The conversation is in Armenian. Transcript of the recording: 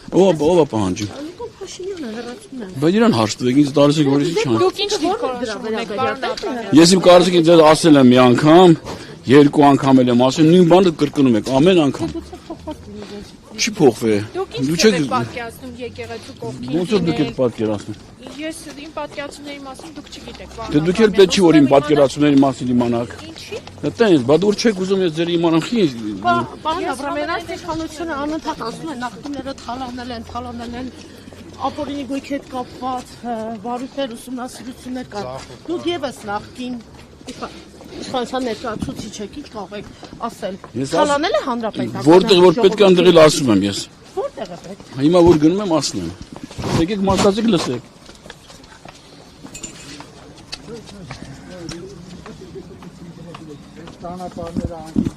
Ով է պահանջում։ Բայց իրան հաշտվեք, ինձ դարձեք որ ինչ չան։ Դուք ինչ դիրքորոշում եք, պարոն Աբրամյան։ Ես իմ կարծիքին ձեզ ասել եմ մի անգամ, երկու անգամ էլ եմ ասել, նույն բանը կրկնում եք ամեն անգամ։ Չի փոխվի։ Դուք ինչ եք պատկերացնում եկեղեցու կողքին։ Ոնց որ դուք եք պատկերացնում։ Ես իմ պատկերացումների մասին դուք չգիտեք, պարոն։ Դե դուք էլ պետք չի որ իմ պատկերացումների մասին իմանաք։ Ինչի՞։ Դե բա դուք չեք ուզում ես ձեր իմանամ խի։ Պարոն Աբրամյան, այս իշխանությունը անընդհատ ասում է նախկինները թալանել են, ապօրինի գույքի հետ կապված վարույթներ, ուսումնասիրություններ կան։ Դուք եւս նախկին իշխանության ներկայացուցիչ եք, ինչ կարող եք ասել։ Թալանել է հանրապետական։ Որտեղ որ պետք է ընդեղել ասում եմ ես։ Որտեղ է պետք։ Հիմա որ գնում եմ ասում եմ։ Եկեք մասացիկ լսեք։ Ճանապարհները անգիր